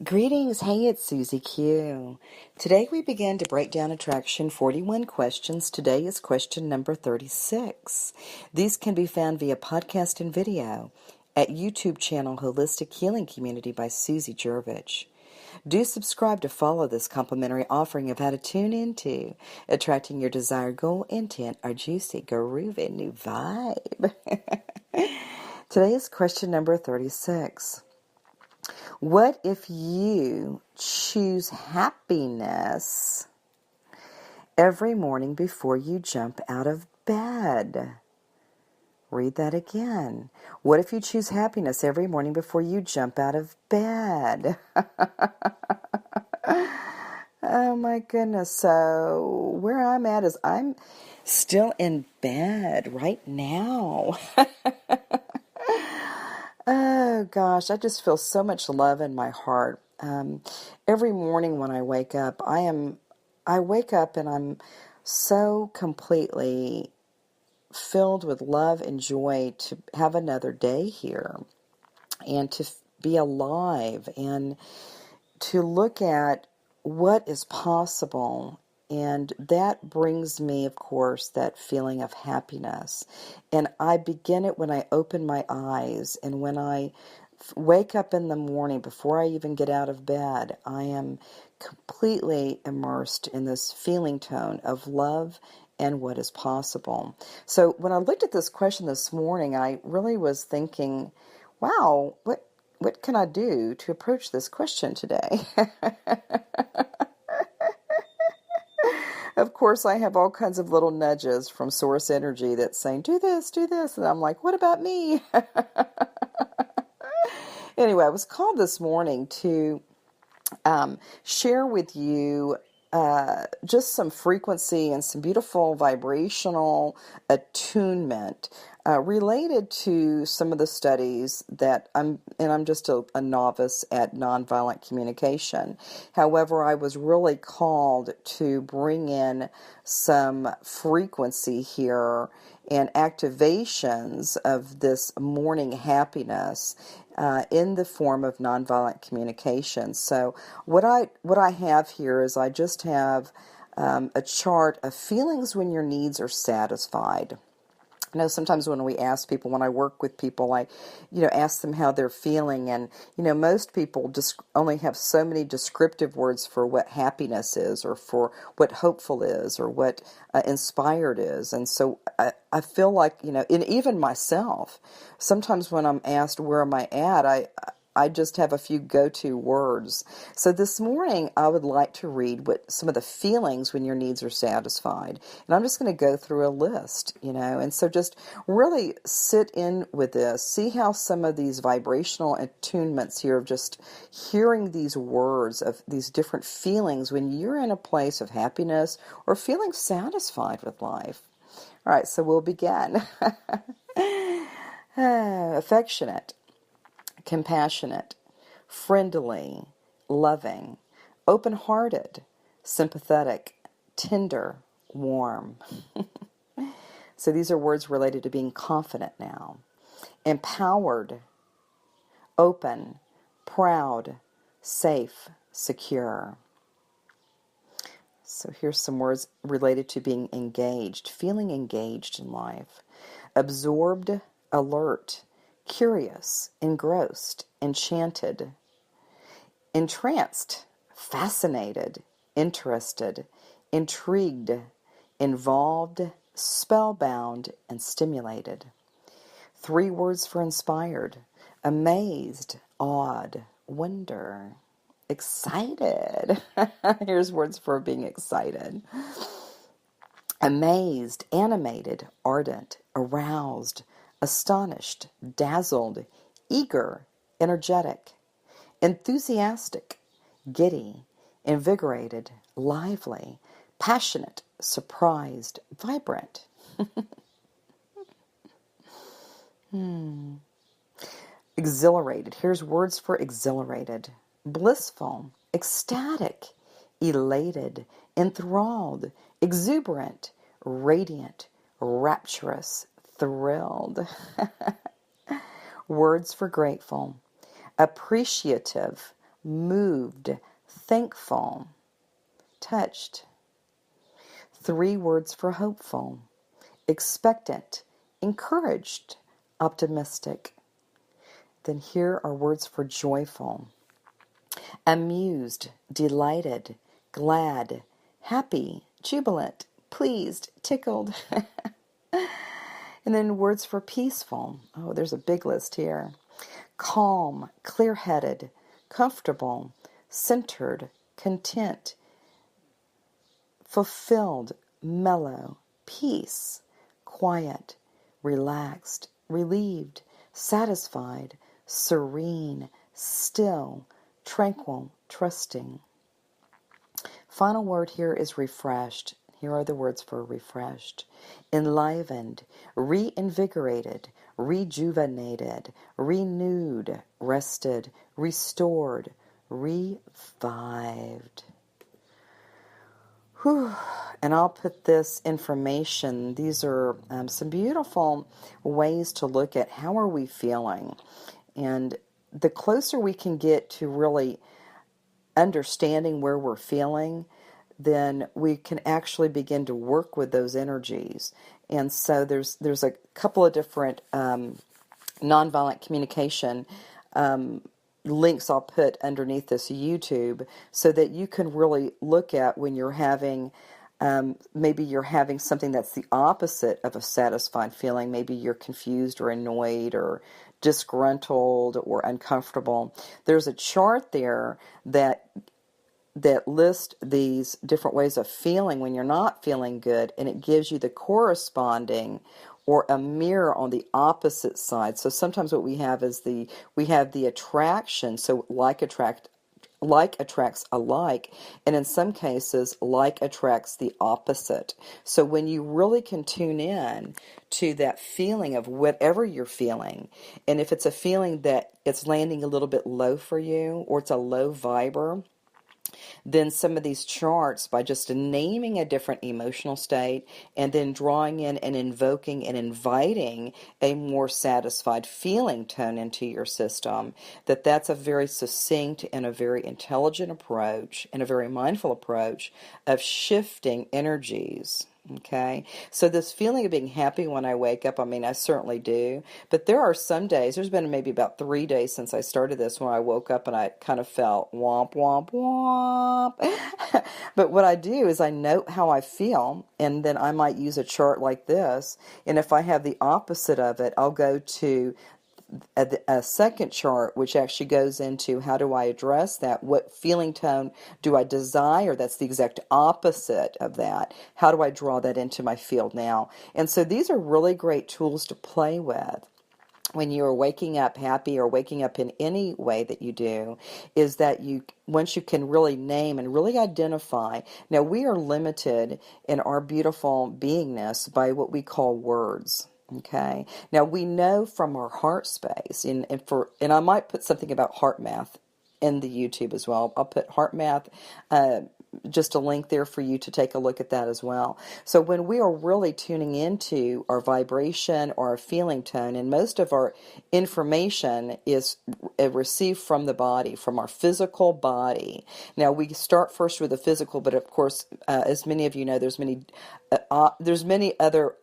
Greetings, hey, it's Susie Q. Today we begin to break down attraction 41 questions. Today is question number 36. These can be found via podcast and video at YouTube channel Holistic Healing Community by Susie Jervich. Do subscribe to follow this complimentary offering of how to tune into attracting your desired goal, intent, or juicy, groovy new vibe. Today is question number 36. What if you choose happiness every morning before you jump out of bed? Read that again. What if you choose happiness every morning before you jump out of bed? Oh my goodness. So where I'm at is I'm still in bed right now. Oh gosh, I just feel so much love in my heart. Every morning when I wake up, I wake up and I'm so completely filled with love and joy to have another day here and to be alive and to look at what is possible. And that brings me, of course, that feeling of happiness. And I begin it when I open my eyes. And when I wake up in the morning, before I even get out of bed, I am completely immersed in this feeling tone of love and what is possible. So when I looked at this question this morning, I really was thinking, wow, what can I do to approach this question today? Of course, I have all kinds of little nudges from Source Energy that's saying, do this, and I'm like, what about me? Anyway, I was called this morning to share with you just some frequency and some beautiful vibrational attunement related to some of the studies that I'm just a novice at nonviolent communication. However, I was really called to bring in some frequency here and activations of this morning happiness in the form of nonviolent communication. So what I have here is I just have a chart of feelings when your needs are satisfied. I know sometimes when we ask people, when I work with people, I, ask them how they're feeling, and, most people just only have so many descriptive words for what happiness is, or for what hopeful is, or what inspired is, and so I feel like, and even myself, sometimes when I'm asked where am I at, I just have a few go-to words. So this morning, I would like to read what some of the feelings when your needs are satisfied. And I'm just going to go through a list, and so just really sit in with this. See how some of these vibrational attunements here of just hearing these words of these different feelings when you're in a place of happiness or feeling satisfied with life. All right, so we'll begin. Affectionate. Compassionate, friendly, loving, open-hearted, sympathetic, tender, warm. So these are words related to being confident now. Empowered, open, proud, safe, secure. So here's some words related to being engaged, feeling engaged in life. Absorbed, alert, curious, engrossed, enchanted, entranced, fascinated, interested, intrigued, involved, spellbound, and stimulated. 3 words for inspired: amazed, awed, wonder, excited. Here's words for being excited. Amazed, animated, ardent, aroused, astonished, dazzled, eager, energetic, enthusiastic, giddy, invigorated, lively, passionate, surprised, vibrant. Exhilarated. Here's words for exhilarated. Blissful, ecstatic, elated, enthralled, exuberant, radiant, rapturous, thrilled. Words for grateful. Appreciative, moved, thankful, touched. 3 words for hopeful: expectant, encouraged, optimistic. Then here are words for joyful: amused, delighted, glad, happy, jubilant, pleased, tickled. And then words for peaceful. Oh, there's a big list here: calm, clear-headed, comfortable, centered, content, fulfilled, mellow, peace, quiet, relaxed, relieved, satisfied, serene, still, tranquil, trusting. Final word here is refreshed. Here are the words for refreshed: enlivened, reinvigorated, rejuvenated, renewed, rested, restored, revived. Whew. And I'll put this information, these are some beautiful ways to look at how are we feeling. And the closer we can get to really understanding where we're feeling, then we can actually begin to work with those energies. And so there's a couple of different nonviolent communication links I'll put underneath this YouTube so that you can really look at when you're having, maybe you're having something that's the opposite of a satisfied feeling. Maybe you're confused or annoyed or disgruntled or uncomfortable. There's a chart there that lists these different ways of feeling when you're not feeling good, and it gives you the corresponding or a mirror on the opposite side. So sometimes what we have is we have the attraction, so like attracts alike, and in some cases like attracts the opposite. So when you really can tune in to that feeling of whatever you're feeling, and if it's a feeling that it's landing a little bit low for you or it's a low viber, then some of these charts, by just naming a different emotional state and then drawing in and invoking and inviting a more satisfied feeling tone into your system, that's a very succinct and a very intelligent approach and a very mindful approach of shifting energies. Okay, so this feeling of being happy when I wake up, I mean, I certainly do. But there are some days, there's been maybe about 3 days since I started this, when I woke up and I kind of felt womp, womp, womp. But what I do is I note how I feel, and then I might use a chart like this. And if I have the opposite of it, I'll go to a second chart, which actually goes into how do I address that? What feeling tone do I desire? That's the exact opposite of that. How do I draw that into my field now? And so these are really great tools to play with when you are waking up happy or waking up in any way that you do, is that once you can really name and really identify. Now, we are limited in our beautiful beingness by what we call words. Okay. Now we know from our heart space, and I might put something about heart math in the YouTube as well. I'll put heart math, just a link there for you to take a look at that as well. So when we are really tuning into our vibration or our feeling tone, and most of our information is received from the body, from our physical body. Now we start first with the physical, but of course, as many of you know, there's many other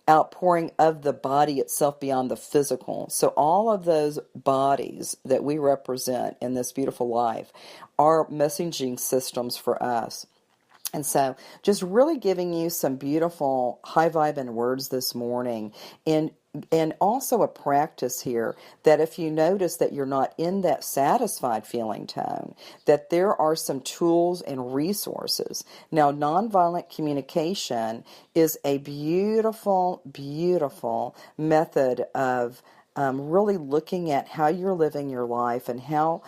outpouring of the body itself beyond the physical. So all of those bodies that we represent in this beautiful life are messaging systems for us. And so just really giving you some beautiful high vibing words this morning, and also a practice here that if you notice that you're not in that satisfied feeling tone, that there are some tools and resources. Now, nonviolent communication is a beautiful, beautiful method of really looking at how you're living your life and how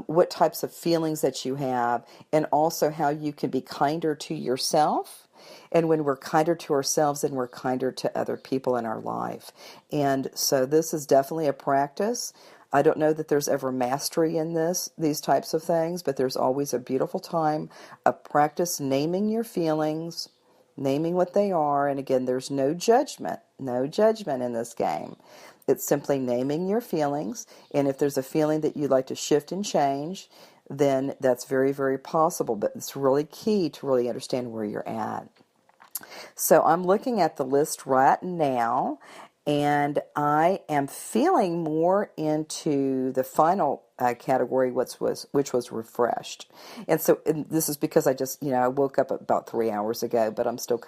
what types of feelings that you have, and also how you can be kinder to yourself. And when we're kinder to ourselves, then we're kinder to other people in our life. And so this is definitely a practice. I don't know that there's ever mastery in these types of things, but there's always a beautiful time of practice naming your feelings, naming what they are. And again, there's no judgment in this game. It's simply naming your feelings. And if there's a feeling that you'd like to shift and change, then that's very, very possible. But it's really key to really understand where you're at. So I'm looking at the list right now, and I am feeling more into the final category, which was refreshed. And this is because I woke up about 3 hours ago, but I'm still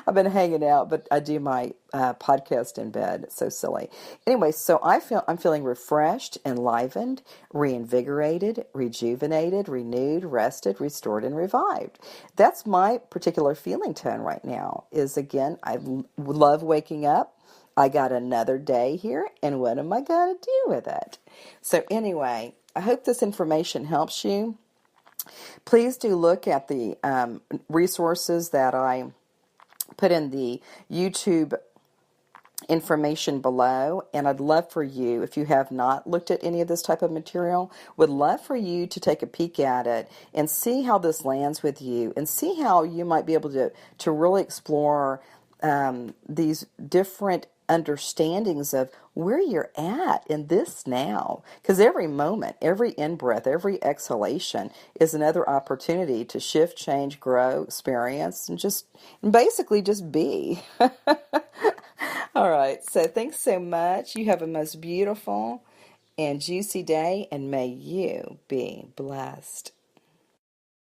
I've been hanging out, but I do my podcast in bed. It's so silly. Anyway, so I'm feeling refreshed, enlivened, reinvigorated, rejuvenated, renewed, rested, restored, and revived. That's my particular feeling tone right now. Is again, I love waking up. I got another day here, and what am I going to do with it? So anyway, I hope this information helps you. Please do look at the resources that I put in the YouTube information below, and I'd love for you, if you have not looked at any of this type of material, would love for you to take a peek at it and see how this lands with you, and see how you might be able to really explore these different understandings of where you're at in this now. Because every moment, every in-breath, every exhalation is another opportunity to shift, change, grow, experience, and basically just be. All right, so thanks so much. You have a most beautiful and juicy day, and may you be blessed.